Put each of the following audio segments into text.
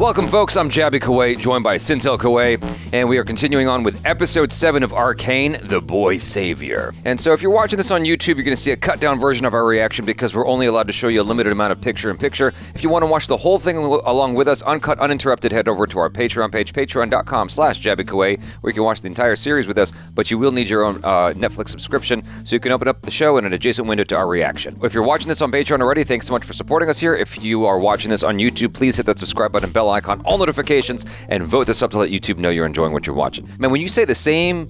Welcome, folks. I'm Jaby Koay, joined by SYNTELL Koay, and we are continuing on with Episode 7 of Arcane, The Boy Savior. And so if you're watching this on YouTube, you're going to see a cut-down version of our reaction because we're only allowed to show you a limited amount of picture-in-picture. If you want to watch the whole thing along with us, uncut, uninterrupted, head over to our Patreon page, patreon.com/JabyKoay, where you can watch the entire series with us, but you will need your own Netflix subscription so you can open up the show in an adjacent window to our reaction. If you're watching this on Patreon already, thanks so much for supporting us here. If you are watching this on YouTube, please hit that subscribe button, bell icon, all notifications, and vote this up to let YouTube know you're enjoying what you're watching. Man, when you say the same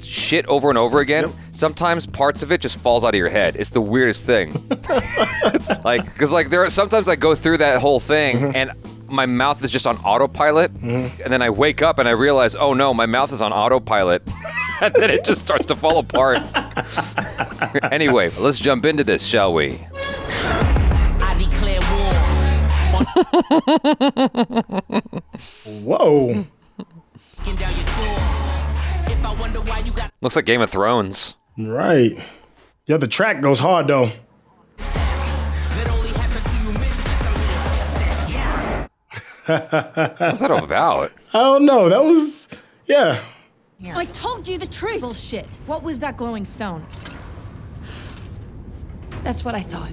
shit over and over again, sometimes parts of it just falls out of your head. It's the weirdest thing. It's like, because like there are sometimes I go through that whole thing and my mouth is just on autopilot, and then I wake up and I realize, oh no, my mouth is on autopilot, and then it just starts to fall apart. Anyway, let's jump into this, shall we? Whoa. Looks like Game of Thrones. Right. Yeah, the track goes hard though. What's that all about? I don't know. That was, yeah. I told you the truth. Bullshit. What was that glowing stone? That's what I thought.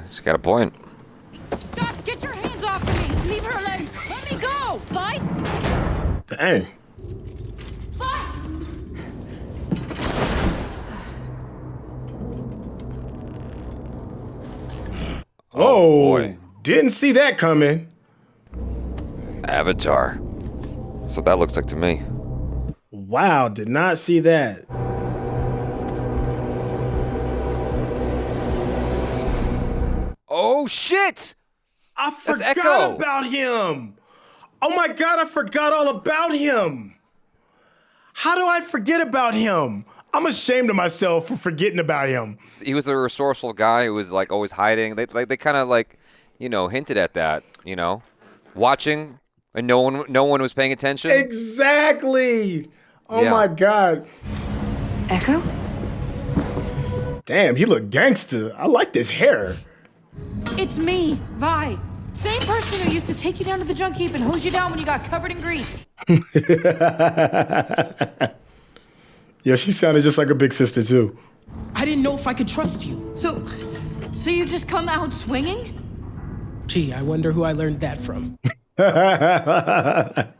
She's got a point. Stop! Get your hands off of me! Leave her alone! Let me go! Fight! Dang. Oh, boy. Didn't see that coming. Avatar. That's what that looks like to me. Wow, did not see that. Oh shit! I That's forgot Echo. about him. Oh my God, I forgot all about him. How do I forget about him? I'm ashamed of myself for forgetting about him. He was a resourceful guy who was like always hiding. They kind of like, you know, hinted at that, you know, watching, and no one was paying attention. Exactly. Oh Yeah. my God. Echo? Damn, he looked gangster. I like this hair. It's me, Vi. Same person who used to take you down to the junk heap and hose you down when you got covered in grease. Yeah, she sounded just like a big sister too. I didn't know if I could trust you. So you just come out swinging? Gee, I wonder who I learned that from. I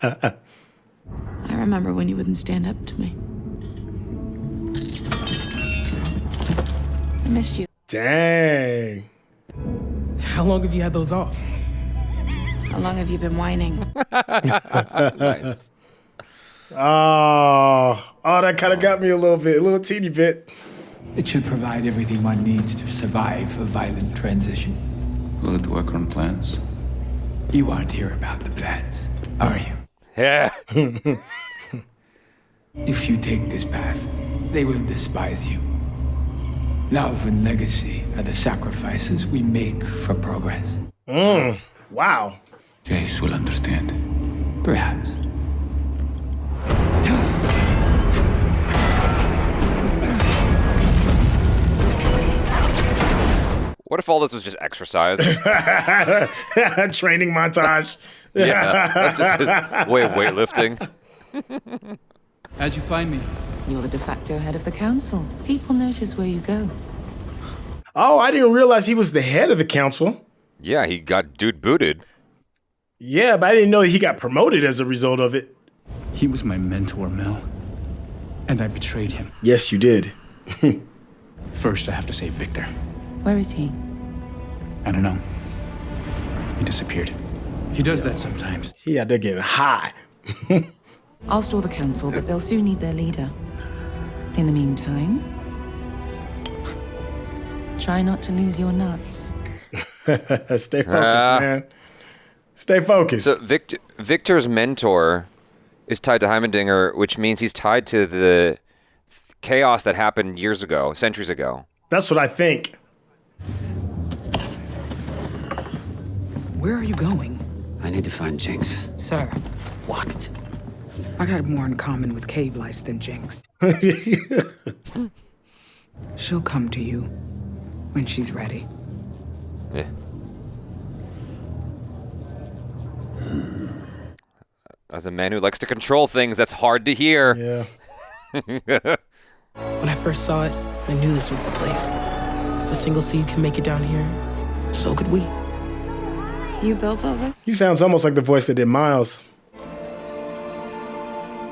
remember when you wouldn't stand up to me. I missed you. Dang. How long have you had those off? How long have you been whining? Nice. Oh, that kind of got me a little teeny bit. It should provide everything one needs to survive a violent transition. Will it work on plans? You aren't here about the plans, are you? Yeah. If you take this path, they will despise you. Love and legacy are the sacrifices we make for progress. Wow. Jace will understand. Perhaps. What if all this was just exercise? Training montage. Yeah, that's just his way of weightlifting. How'd you find me? You're the de facto head of the council. People notice where you go. Oh, I didn't realize he was the head of the council. Yeah, he got dude booted. Yeah, but I didn't know he got promoted as a result of it. He was my mentor, Mel. And I betrayed him. Yes, you did. First, I have to save Victor. Where is he? I don't know. He disappeared. He does that sometimes. He out there getting high. I'll stall the council, but they'll soon need their leader. In the meantime, try not to lose your nuts. Stay focused, man. Stay focused. So Victor's mentor is tied to Heimendinger, which means he's tied to the chaos that happened years ago, centuries ago. That's what I think. Where are you going? I need to find Jinx. Sir, What? I got more in common with cave lice than Jinx. She'll come to you when she's ready. Yeah. As a man who likes to control things, that's hard to hear. Yeah. When I first saw it, I knew this was the place. If a single seed can make it down here, so could we. You built all this? He sounds almost like the voice that did Miles.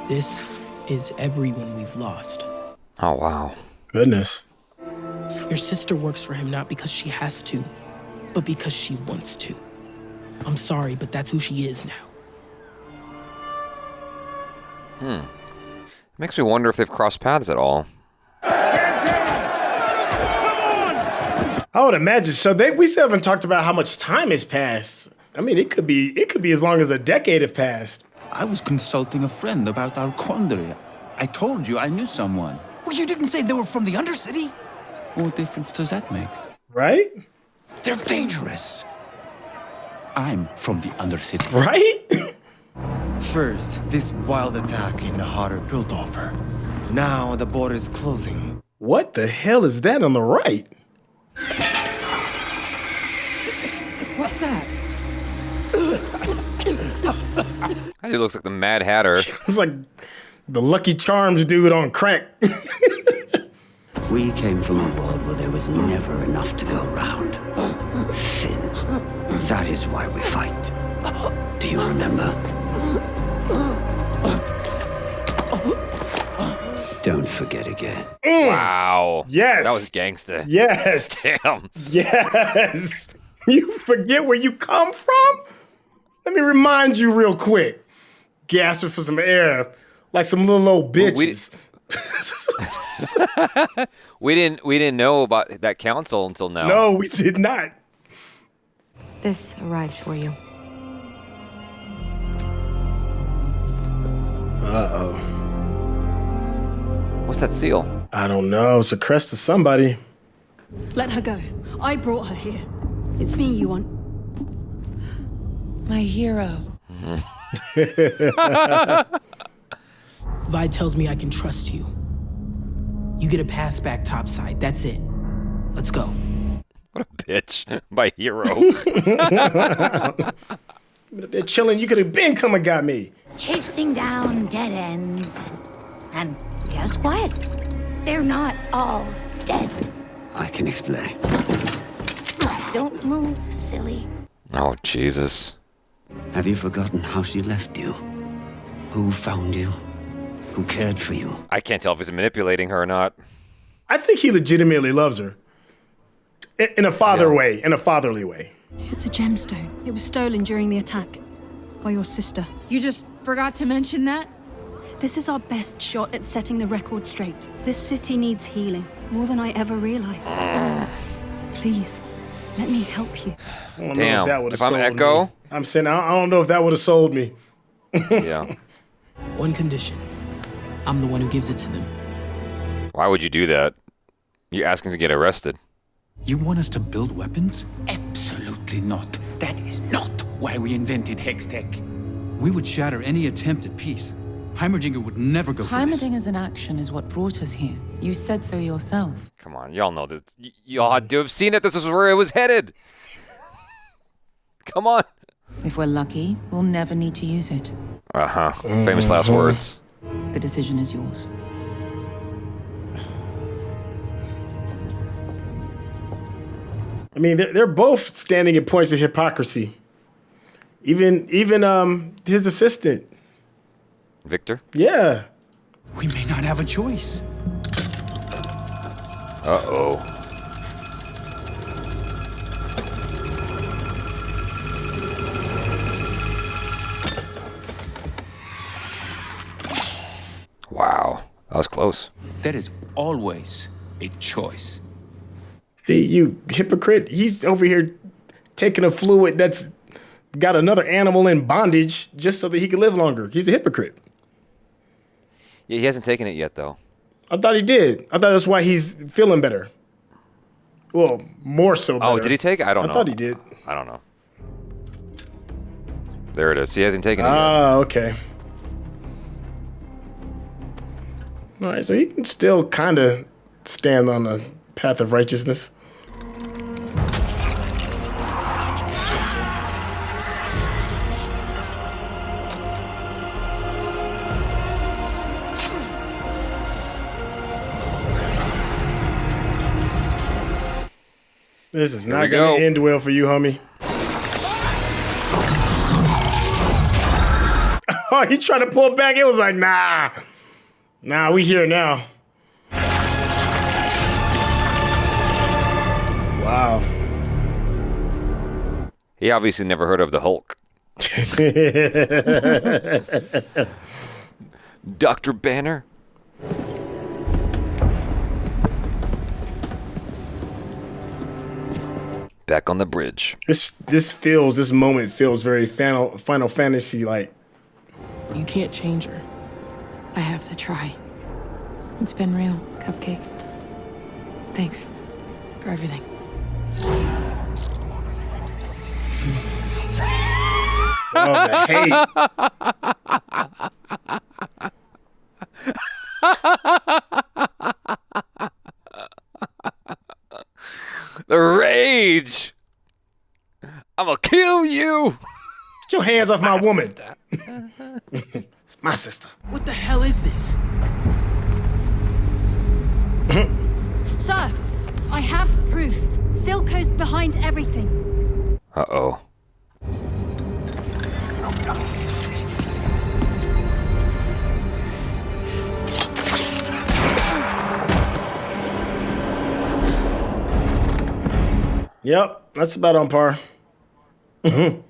This is everyone we've lost. Oh, wow. Goodness. Your sister works for him not because she has to, but because she wants to. I'm sorry, but that's who she is now. Makes me wonder if they've crossed paths at all. I would imagine. So we still haven't talked about how much time has passed. I mean, it could be as long as a decade have passed. I was consulting a friend about our quandary. I told you I knew someone. Well, you didn't say they were from the Undercity. What difference does that make? Right? They're dangerous. I'm from the Undercity. Right? First, this wild attack in the heart of Piltover. Now the border is closing. What the hell is that on the right? What's that? He looks like the Mad Hatter. It's like the Lucky Charms dude on crack. We came from a world where there was never enough to go round. Finn, that is why we fight. Do you remember? Don't forget again. Wow. Yes. That was gangsta. Yes. Damn. Yes. You forget where you come from? Let me remind you real quick. Gasping for some air, like some little old bitches. We didn't know about that council until now. No, we did not. This arrived for you. Uh-oh. What's that seal? I don't know. It's a crest of somebody. Let her go. I brought her here. It's me you want. My hero. Vi tells me I can trust you. You get a pass back topside. That's it. Let's go. What a bitch. My hero. They're chilling. You could have been come and got me. Chasing down dead ends. And guess what? They're not all dead. I can explain. Don't move, silly. Oh, Jesus. Have you forgotten how she left you? Who found you? Who cared for you? I can't tell if he's manipulating her or not. I think he legitimately loves her. In a way, in a fatherly way. It's a gemstone. It was stolen during the attack by your sister. You just forgot to mention that? This is our best shot at setting the record straight. This city needs healing, more than I ever realized. Please, let me help you. I don't Damn. know if that would have If I'm sold Echo? me. I'm saying, I don't know if that would have sold me. Yeah. One condition. I'm the one who gives it to them. Why would you do that? You're asking to get arrested. You want us to build weapons? Absolutely not. That is not why we invented Hextech. We would shatter any attempt at peace. Heimerdinger would never go for this. Heimerdinger's inaction is what brought us here. You said so yourself. Come on, y'all know this. Y'all had to have seen it. This is where it was headed. Come on. If we're lucky, we'll never need to use it. Uh-huh. Famous last words. The decision is yours. I mean, they're both standing at points of hypocrisy. Even his assistant. Victor? Yeah. We may not have a choice. Uh-oh. Wow. That was close. There is always a choice. See, you hypocrite. He's over here taking a fluid that's got another animal in bondage just so that he can live longer. He's a hypocrite. Yeah, he hasn't taken it yet, though. I thought he did. I thought that's why he's feeling better. Well, more so better. Oh, did he take it? I don't know. I thought he did. I don't know. There it is. He hasn't taken it yet. Ah, okay. All right, so he can still kind of stand on the path of righteousness. This is Here not we going to go. end well for you, homie. Oh, he tried to pull back. It was like, nah. Nah, we here now. Wow. He obviously never heard of the Hulk. Dr. Banner? Back on the bridge. This moment feels very Final Fantasy like. You can't change her. I have to try. It's been real, Cupcake. Thanks for everything. Oh, the hate. The rage! I'm gonna kill you! Get your hands off my woman. It's my sister. What the hell is this? Sir, I have proof. Silco's behind everything. Uh-oh. Yep, that's about on par. Oh,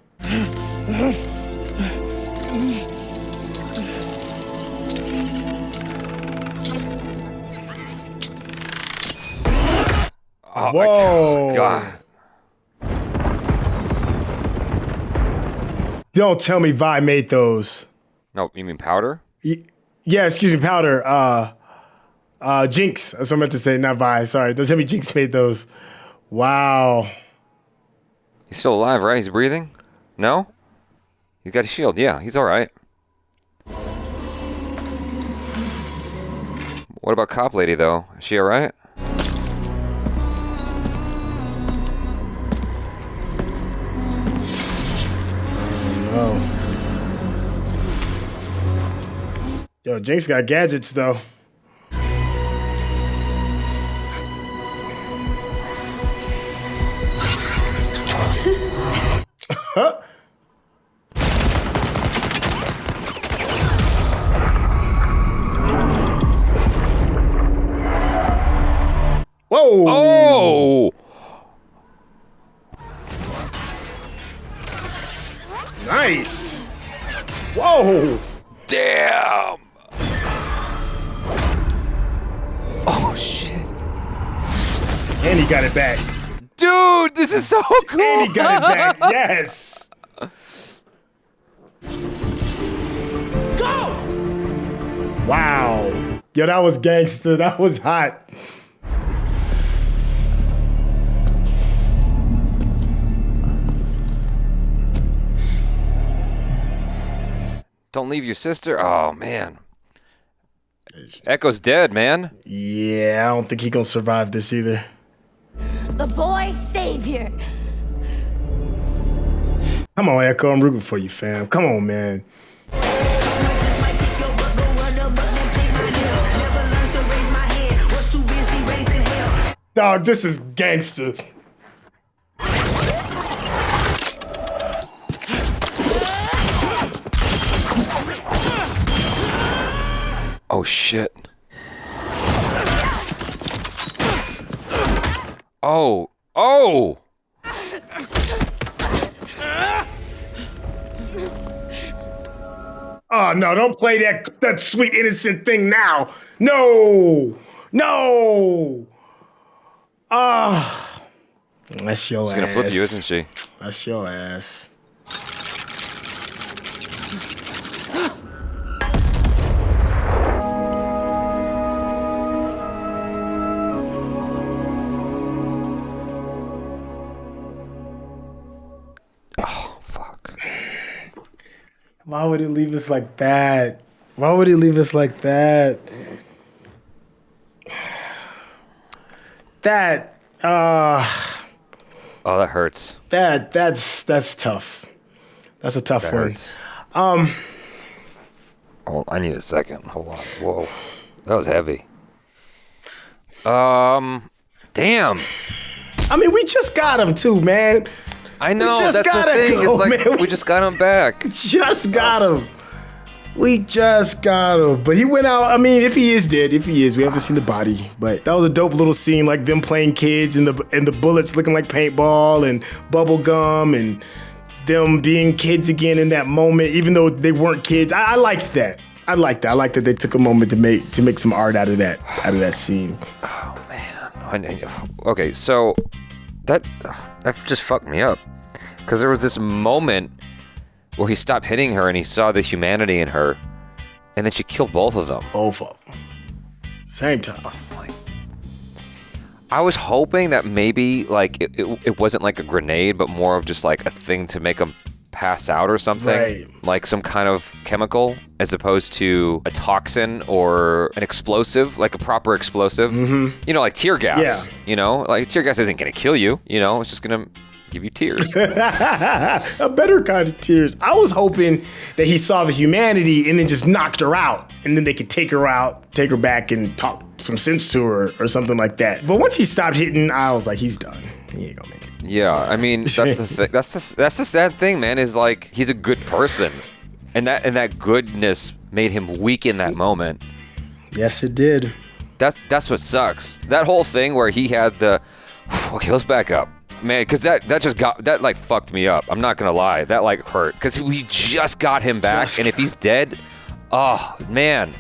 whoa. God. Don't tell me Vi made those. No, you mean powder? Yeah, excuse me, Powder. Jinx. That's what I meant to say, not Vi. Sorry. Don't tell me Jinx made those. Wow. He's still alive, right? He's breathing? No? He's got a shield. Yeah, he's all right. What about Cop Lady, though? Is she all right? Oh. Yo, Jinx got gadgets, though. Huh? Whoa! Oh! Nice! Whoa! Damn! Oh, shit. And he got it back. Dude, this is so cool! And he got it back, yes! Go! Wow. Yo, that was gangster. That was hot. Don't leave your sister? Oh, man. Echo's dead, man. Yeah, I don't think he gonna survive this either. The boy savior. Come on, Echo. I'm rooting for you, fam. Come on, man. Dog, this is gangster. Oh, shit. Oh. Oh! Oh, no, don't play that sweet, innocent thing now. No! No! Ah. That's your ass. She's gonna flip you, isn't she? That's your ass. Oh, fuck. Why would he leave us like that? Why would he leave us like that? Oh, that hurts. That's tough. That's a tough That one. hurts. Oh, I need a second. Hold on. Whoa. That was heavy. Damn. I mean, we just got him too, man. I know, we just that's gotta the thing. go, It's like, man. we just got him back. Just got him. We just got him. But he went out. I mean, if he is dead, we haven't seen the body. But that was a dope little scene, like them playing kids and the bullets looking like paintball and bubble gum and them being kids again in that moment, even though they weren't kids. I liked that. I like that they took a moment to make some art out of that scene. Oh man. Okay, so that just fucked me up. Because there was this moment where he stopped hitting her and he saw the humanity in her, and then she killed both of them. Both of them. Same time. Oh my. I was hoping that maybe like it wasn't like a grenade, but more of just like a thing to make him pass out or something. Right. Like some kind of chemical, as opposed to a toxin or an explosive, like a proper explosive. Mm-hmm. You know, like tear gas. Yeah. You know, like tear gas isn't gonna kill you. You know, it's just gonna give you tears. A better kind of tears. I was hoping that he saw the humanity and then just knocked her out, and then they could take her back and talk some sense to her or something like that. But once he stopped hitting, I was like, he's done. He ain't gonna make it. Yeah, I mean, that's the thing. That's the sad thing, man. Is like he's a good person, and that goodness made him weak in that moment. Yes, it did. That's what sucks. That whole thing where he had the. Okay, let's back up. Man, because that like fucked me up. I'm not gonna lie, that like hurt because we just got him back, and if he's dead, oh man,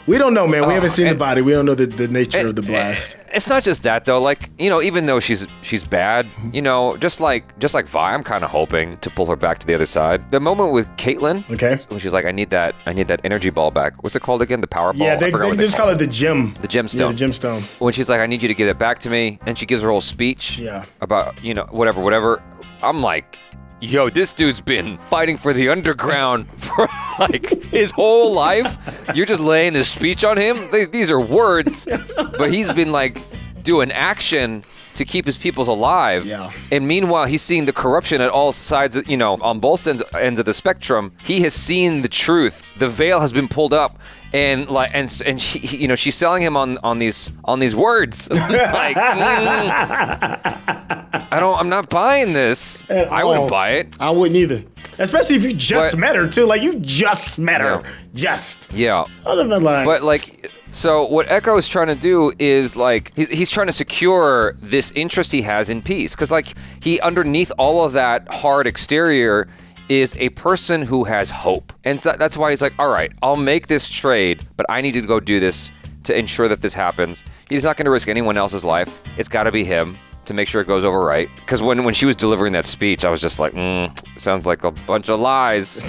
we don't know, man. We haven't seen the body. We don't know the nature of the blast. It's not just that though. Like, you know, even though she's bad, you know, just like Vi, I'm kind of hoping to pull her back to the other side. The moment with Caitlyn, okay, when she's like, I need that energy ball back. What's it called again? The power ball. Yeah, they just call it the gem. The gemstone. Yeah, the gemstone. When she's like, I need you to give it back to me, and she gives her whole speech. Yeah. About, you know, whatever. I'm like, yo, this dude's been fighting for the underground for like his whole life. You're just laying this speech on him. These are words, but he's been like doing action to keep his peoples alive. Yeah. And meanwhile, he's seeing the corruption at all sides, you know, on both ends of the spectrum. He has seen the truth. The veil has been pulled up, and like, and she, you know, she's selling him on these words. Like, I'm not buying this. I wouldn't buy it. I wouldn't either. Especially if you just met her too. Like, you just met her. Just. Yeah. But like, so what Echo is trying to do is like, he's trying to secure this interest he has in peace. Because like, he underneath all of that hard exterior is a person who has hope. And so that's why he's like, all right, I'll make this trade, but I need to go do this to ensure that this happens. He's not going to risk anyone else's life. It's got to be him to make sure it goes over right. Because when she was delivering that speech, I was just like, sounds like a bunch of lies.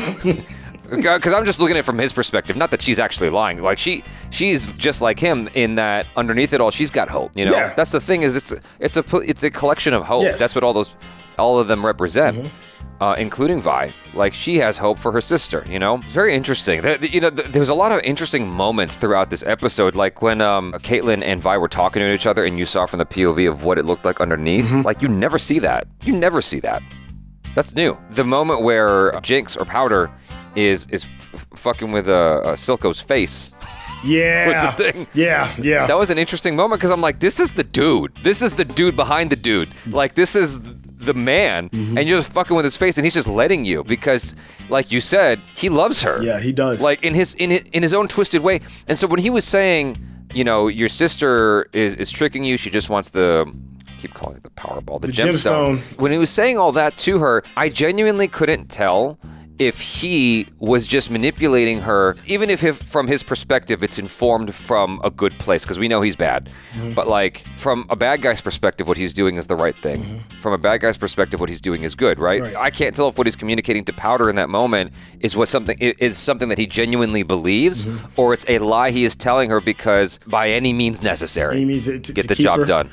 Because I'm just looking at it from his perspective. Not that she's actually lying. Like she's just like him in that underneath it all, she's got hope. You know, Yeah. That's the thing. Is it's a collection of hope. Yes. That's what all of them represent. Mm-hmm. Including Vi. Like, she has hope for her sister, you know? Very interesting. There was a lot of interesting moments throughout this episode, like when Caitlyn and Vi were talking to each other and you saw from the POV of what it looked like underneath. Mm-hmm. Like, you never see that. That's new. The moment where Jinx or Powder is fucking with Silco's face. Yeah. With the thing. Yeah. That was an interesting moment because I'm like, this is the dude. This is the dude behind the dude. Like, this is the man, and you're just fucking with his face, and he's just letting you because, like you said, he loves her. Yeah, he does. Like in his own twisted way. And so when he was saying, you know, your sister is tricking you, she just wants keep calling it the Powerball, the gemstone. When he was saying all that to her, I genuinely couldn't tell if he was just manipulating her, even if from his perspective it's informed from a good place, because we know he's bad. Mm-hmm. But like, from a bad guy's perspective, what he's doing is the right thing. Mm-hmm. From a bad guy's perspective, what he's doing is good, right? I can't tell if what he's communicating to Powder in that moment is something that he genuinely believes, or it's a lie he is telling her because by any means necessary, get the job done.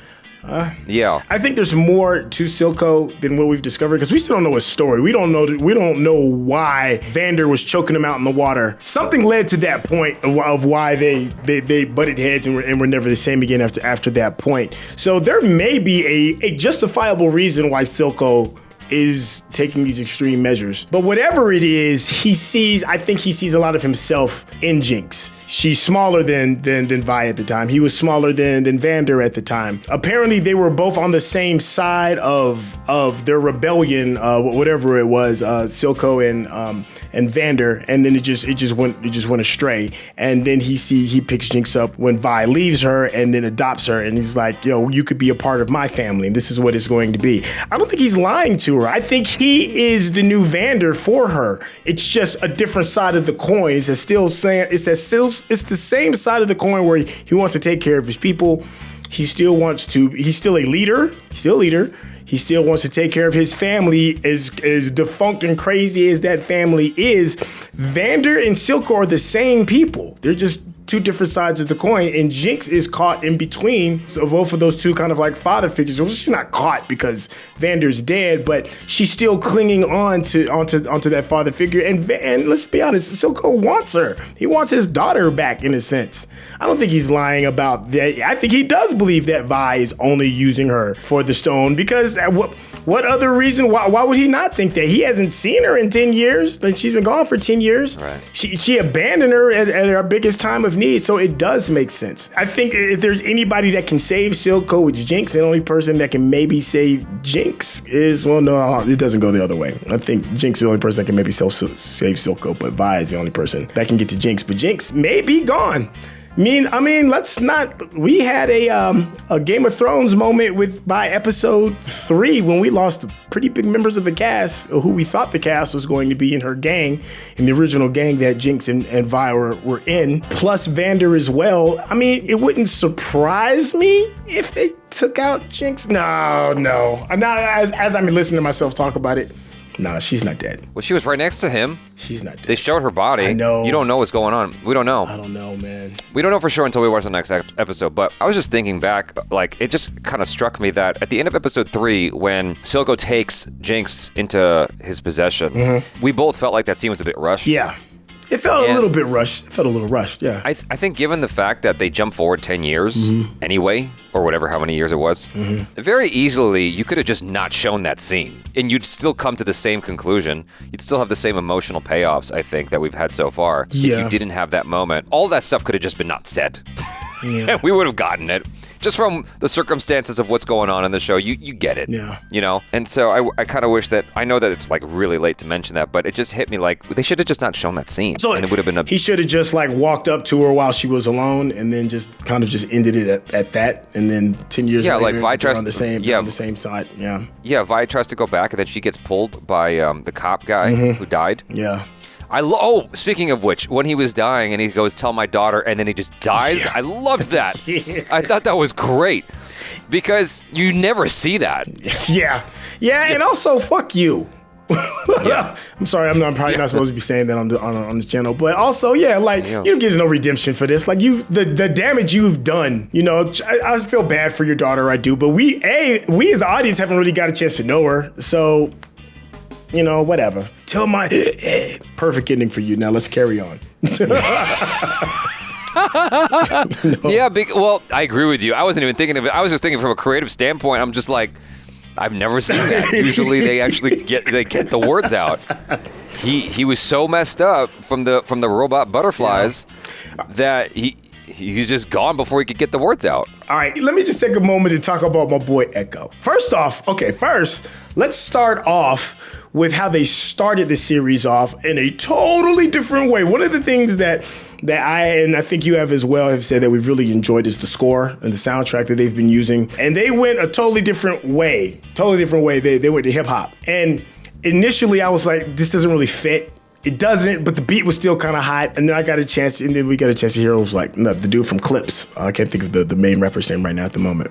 Yeah, I think there's more to Silco than what we've discovered because we still don't know his story. We don't know why Vander was choking him out in the water. Something led to that point of why they butted heads and were never the same again after that point. So there may be a justifiable reason why Silco is taking these extreme measures. But whatever it is, I think he sees a lot of himself in Jinx. she's smaller than Vi at the time. He was smaller than Vander at the time. Apparently, they were both on the same side of their rebellion, whatever it was, Silco and Vander, and then it just went astray. And then he picks Jinx up when Vi leaves her and then adopts her, and he's like, yo, you could be a part of my family, and this is what it's going to be. I don't think he's lying to her. I think he is the new Vander for her. It's just a different side of the coin. It's the same side of the coin where he wants to take care of his people. He's still a leader. He still wants to take care of his family, as defunct and crazy as that family is. Vander and Silco are the same people. They're just two different sides of the coin, and Jinx is caught in between of both of those two kind of like father figures. Well, she's not caught because Vander's dead, but she's still clinging onto that father figure. And let's be honest, Silco wants her. He wants his daughter back in a sense. I don't think he's lying about that. I think he does believe that Vi is only using her for the stone, because what other reason? Why would he not think that? He hasn't seen her in 10 years. Like, she's been gone for 10 years. Right. She abandoned her at her biggest time of need, so it does make sense. I think if there's anybody that can save Silco, it's Jinx. And the only person that can maybe save Jinx is, well, no, it doesn't go the other way. I think Jinx is the only person that can maybe save Silco, but Vi is the only person that can get to Jinx. But Jinx may be gone. I mean, let's not. We had a Game of Thrones moment by episode 3 when we lost pretty big members of the cast, who we thought the cast was going to be in her gang, in the original gang that Jinx and Vi were in, plus Vander as well. I mean, it wouldn't surprise me if they took out Jinx. No. Now, as I'm listening to myself talk about it, no, she's not dead. Well, she was right next to him. She's not dead. They showed her body. I know. You don't know what's going on. We don't know. I don't know, man. We don't know for sure until we watch the next episode. But I was just thinking back, like, it just kind of struck me that at the end of episode 3, when Silco takes Jinx into his possession, we both felt like that scene was a bit rushed. Yeah. It felt a little bit rushed. It felt a little rushed, yeah. I think given the fact that they jumped forward 10 years anyway, or whatever, how many years it was, very easily you could have just not shown that scene, and you'd still come to the same conclusion. You'd still have the same emotional payoffs, I think, that we've had so far. Yeah. If you didn't have that moment, all that stuff could have just been not said. Yeah. We would have gotten it. Just from the circumstances of what's going on in the show, you get it. Yeah. You know? And so I kind of wish that, I know that it's like really late to mention that, but it just hit me like, they should have just not shown that scene. So and it would have been he should have just like walked up to her while she was alone and then just kind of just ended it at that. And then 10 years later, like Vi tries on the same side. Yeah. Yeah, Vi tries to go back and then she gets pulled by the cop guy who died. Yeah. Speaking of which, when he was dying and he goes, tell my daughter, and then he just dies. Yeah. I loved that. I thought that was great because you never see that. Yeah. And also, fuck you. Yeah. I'm sorry, I'm probably not supposed to be saying that on this channel, but also, you don't get no redemption for this. Like the damage you've done, I feel bad for your daughter, I do, but we as the audience haven't really got a chance to know her, so whatever. Tell my perfect ending for you. Now let's carry on. Yeah, well, I agree with you. I wasn't even thinking of it. I was just thinking from a creative standpoint. I'm just like, I've never seen that. Usually they actually get the words out. He was so messed up from the robot butterflies that he's just gone before he could get the words out. All right, let me just take a moment to talk about my boy Echo. First, let's start off with how they started the series off in a totally different way. One of the things that I think you have as well have said that we've really enjoyed is the score and the soundtrack that they've been using. And they went a totally different way. They went to hip hop. And initially I was like, this doesn't really fit. It doesn't, but the beat was still kind of hot. And then we got a chance to hear it was like the dude from Clips. I can't think of the main rapper's name right now at the moment.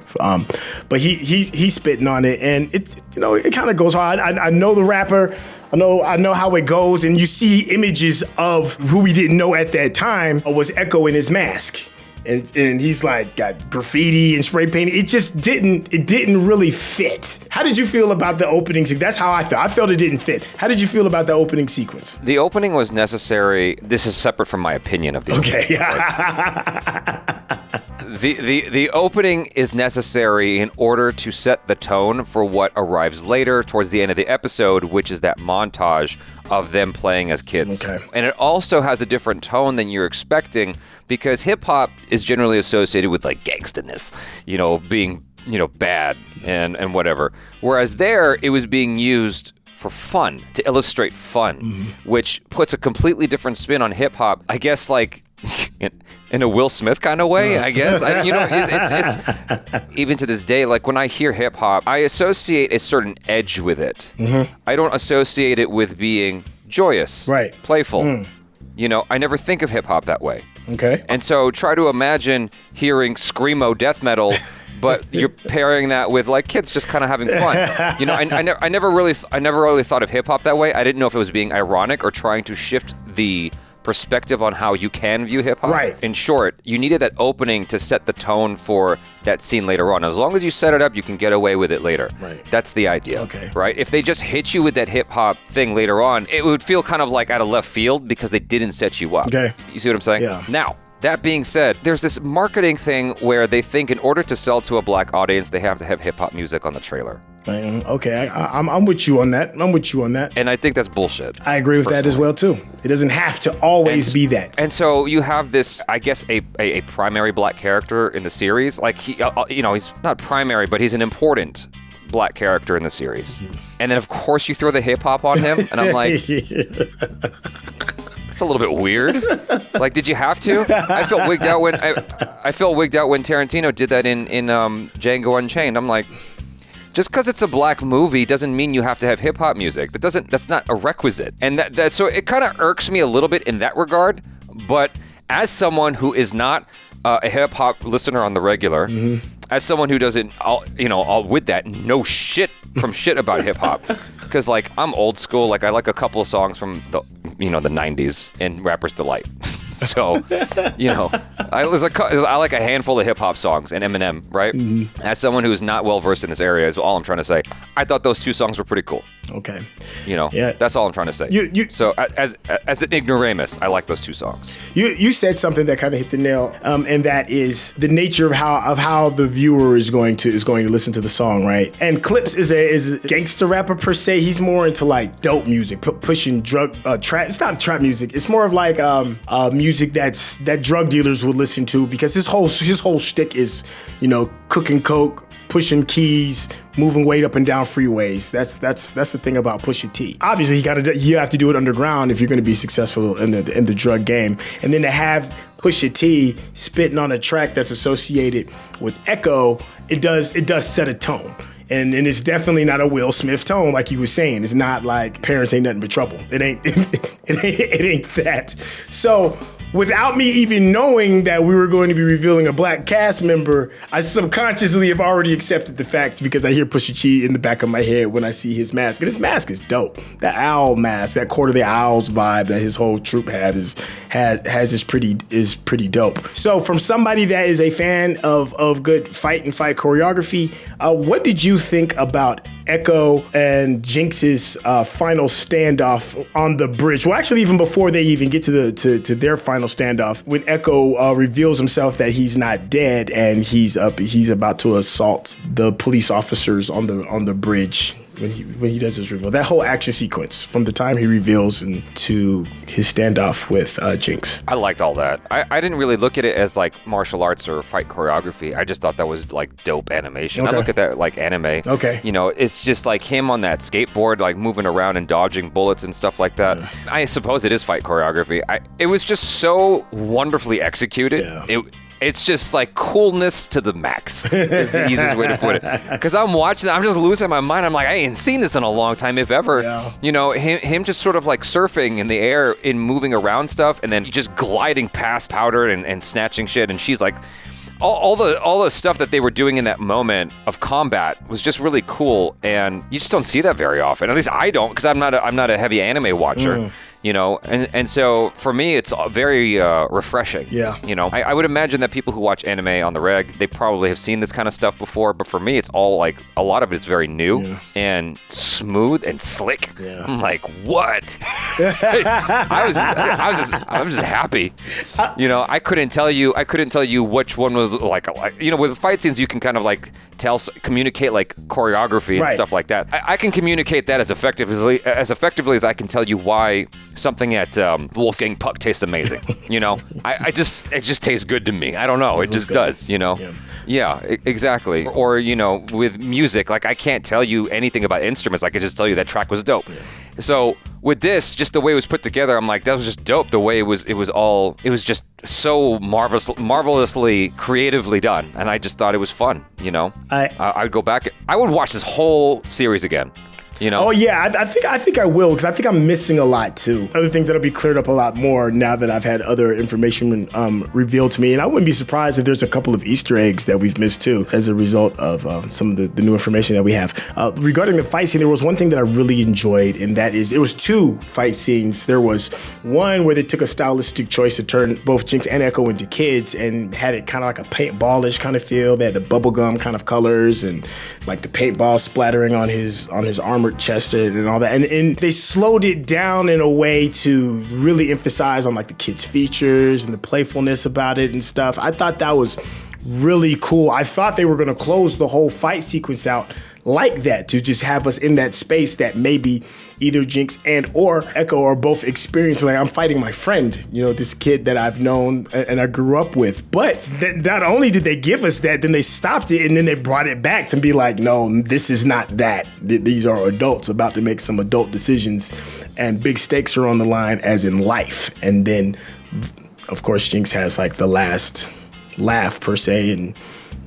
But he's spitting on it, and it's it kind of goes hard. I know the rapper. I know how it goes, and you see images of who we didn't know at that time was Echo in his mask. And he's like got graffiti and spray paint. It just didn't really fit. How did you feel about the opening sequence? That's how I felt. I felt it didn't fit. How did you feel about the opening sequence? The opening was necessary. This is separate from my opinion of the okay. The opening is necessary in order to set the tone for what arrives later towards the end of the episode, which is that montage of them playing as kids. Okay. And it also has a different tone than you're expecting because hip-hop is generally associated with like gangsterness, being, bad and whatever. Whereas there, it was being used for fun, to illustrate fun, which puts a completely different spin on hip-hop. I guess like in a Will Smith kind of way, I guess. It's even to this day, like when I hear hip hop, I associate a certain edge with it. I don't associate it with being joyous, playful. I never think of hip hop that way. Okay. And so try to imagine hearing screamo death metal, but you're pairing that with like kids just kind of having fun. I never really thought of hip hop that way. I didn't know if it was being ironic or trying to shift the perspective on how you can view hip-hop. Right. In short, you needed that opening to set the tone for that scene later on. As long as you set it up, you can get away with it later. Right. That's the idea. Okay. Right? If they just hit you with that hip-hop thing later on, it would feel kind of like out of left field because they didn't set you up. Okay. You see what I'm saying? Yeah. Now, that being said, there's this marketing thing where they think in order to sell to a black audience, they have to have hip-hop music on the trailer. Okay, I'm with you on that. And I think that's bullshit. I agree with that as well, too. It doesn't have to always be that. And so you have this, I guess, a primary black character in the series. Like, he's not primary, but he's an important black character in the series. And then, of course, you throw the hip-hop on him, and I'm like... It's a little bit weird. Like, did you have to? I felt wigged out when Tarantino did that in Django Unchained. I'm like... Just because it's a black movie doesn't mean you have to have hip hop music. That's not a requisite. And so it kind of irks me a little bit in that regard. But as someone who is not a hip hop listener on the regular, as someone who doesn't, with that, know shit from shit about hip hop, because like I'm old school. Like I like a couple of songs from the 90s and Rapper's Delight. So, I like a handful of hip-hop songs and Eminem, right? As someone who's not well-versed in this area is all I'm trying to say. I thought those two songs were pretty cool. Okay. Yeah. That's all I'm trying to say. So, as an ignoramus, I like those two songs. You said something that kind of hit the nail, and that is the nature of how the viewer is going to listen to the song, right? And Clips is a gangster rapper per se. He's more into like dope music, pushing drug trap. It's not trap music. It's more of like music that drug dealers would listen to because his whole shtick is cooking coke, pushing keys, moving weight up and down freeways. That's the thing about Pusha T. Obviously, you have to do it underground if you're going to be successful in the drug game. And then to have Pusha T spitting on a track that's associated with Echo, it does set a tone. And it's definitely not a Will Smith tone, like you were saying. It's not like Parents Ain't Nothing But Trouble. It ain't that. So without me even knowing that we were going to be revealing a black cast member, I subconsciously have already accepted the fact because I hear Pusha T in the back of my head when I see his mask. And his mask is dope. That owl mask, that Court of the Owls vibe that his whole troupe is pretty dope. So from somebody that is a fan of good fight choreography, what did you think about Echo and Jinx's final standoff on the bridge? Well, actually, even before they even get to their final standoff, when Echo reveals himself that he's not dead and he's about to assault the police officers on the bridge. When he does his reveal, that whole action sequence from the time he reveals and to his standoff with Jinx. I liked all that. I didn't really look at it as like martial arts or fight choreography. I just thought that was like dope animation. Okay. I look at that like anime. Okay. It's just like him on that skateboard, like moving around and dodging bullets and stuff like that. Yeah. I suppose it is fight choreography. It was just so wonderfully executed. Yeah. It's just like coolness to the max is the easiest way to put it. Because I'm watching that, I'm just losing my mind. I'm like, I ain't seen this in a long time, if ever. Yeah. Him just sort of like surfing in the air and moving around stuff and then just gliding past Powder and snatching shit. And she's like, all the stuff that they were doing in that moment of combat was just really cool. And you just don't see that very often. At least I don't, because I'm not a heavy anime watcher. And so for me, it's very refreshing. Yeah. I would imagine that people who watch anime on the reg, they probably have seen this kind of stuff before, but for me, it's all like, a lot of it's very new and smooth and slick. Yeah. I'm like, what? I was just happy. You know, I couldn't tell you which one was like you know, with fight scenes you can kind of like communicate like choreography and stuff like that. I can communicate that as effectively as I can tell you why something at Wolfgang Puck tastes amazing. You know, it just tastes good to me. I don't know, it just does. You know, yeah, exactly. Or you know, with music, like I can't tell you anything about instruments. I could just tell you that track was dope. Yeah. So with this, just the way it was put together, I'm like, that was just dope. The way it was just so marvelously creatively done, and I just thought it was fun. You know, I'd go back. I would watch this whole series again. You know? Oh yeah, I think I will, because I think I'm missing a lot too. Other things that'll be cleared up a lot more now that I've had other information revealed to me, and I wouldn't be surprised if there's a couple of Easter eggs that we've missed too as a result of some of the new information that we have. Regarding the fight scene, there was one thing that I really enjoyed, and that is there was two fight scenes. There was one where they took a stylistic choice to turn both Jinx and Echo into kids and had it kind of like a paintballish kind of feel. They had the bubblegum kind of colors and like the paintball splattering on his armor chest and all that, and they slowed it down in a way to really emphasize on like the kids' features and the playfulness about it and stuff. I thought that was really cool. I thought they were going to close the whole fight sequence out like that, to just have us in that space that maybe either Jinx and or Echo are both experiencing. Like, I'm fighting my friend, you know, this kid that I've known and I grew up with. But not only did they give us that, then they stopped it and then they brought it back to be like, no, this is not that. These are adults about to make some adult decisions, and big stakes are on the line, as in life. And then, of course, Jinx has like the last laugh per se and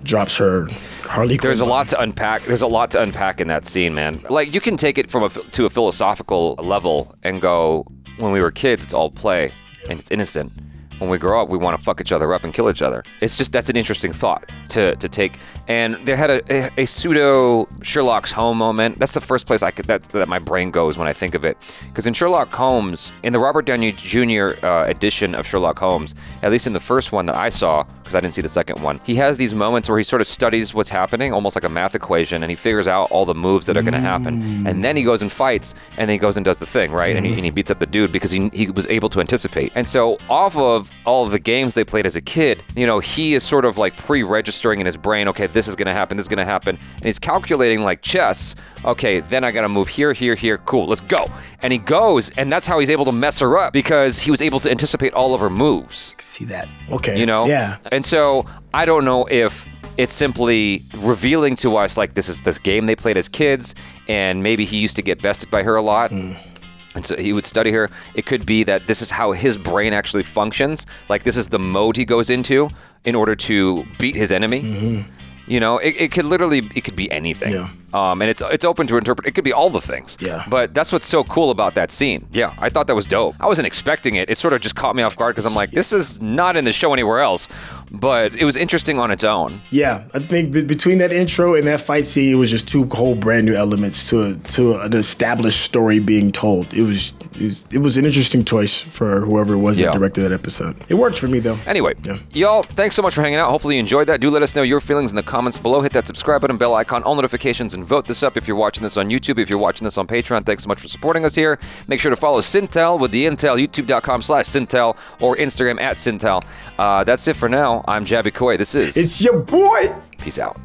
drops her Harley Quinn. There's a lot to unpack. There's a lot to unpack in that scene, man. Like, you can take it to a philosophical level and go, when we were kids, it's all play and it's innocent. When we grow up, we want to fuck each other up and kill each other. It's just, that's an interesting thought to take. And they had a pseudo Sherlock's Holmes moment. That's the first place that my brain goes when I think of it. Because in Sherlock Holmes, in the Robert Downey Jr. Edition of Sherlock Holmes, at least in the first one that I saw, because I didn't see the second one, he has these moments where he sort of studies what's happening, almost like a math equation, and he figures out all the moves that are going to happen. And then he goes and fights, and then he goes and does the thing, right? And he beats up the dude because he was able to anticipate. And so off of all of the games they played as a kid, you know, he is sort of like pre-registering in his brain, okay, this is going to happen, this is going to happen. And he's calculating like chess. Okay, then I got to move here, here, here. Cool, let's go. And he goes, and that's how he's able to mess her up, because he was able to anticipate all of her moves. See that. Okay. You know? Yeah. And so I don't know if it's simply revealing to us like this is this game they played as kids, and maybe he used to get bested by her a lot. And so he would study her. It could be that this is how his brain actually functions. Like, this is the mode he goes into in order to beat his enemy. You know, it could be anything. Yeah. And it's open to interpret. It could be all the things. Yeah. But that's what's so cool about that scene. Yeah, I thought that was dope. I wasn't expecting it. It sort of just caught me off guard because I'm like, this is not in the show anywhere else. But it was interesting on its own. Yeah, I think between that intro and that fight scene, it was just two whole brand new elements to an established story being told. It was an interesting choice for whoever it was that directed that episode. It worked for me though. Anyway, y'all, thanks so much for hanging out. Hopefully you enjoyed that. Do let us know your feelings in the comments below. Hit that subscribe button, bell icon, all notifications, and vote this up if you're watching this on YouTube. If you're watching this on Patreon, thanks so much for supporting us here. Make sure to follow SYNTELL with the Intel, youtube.com/SYNTELL, or Instagram @SYNTELL. That's it for now. I'm Jaby Koay. This is... It's your boy! Peace out.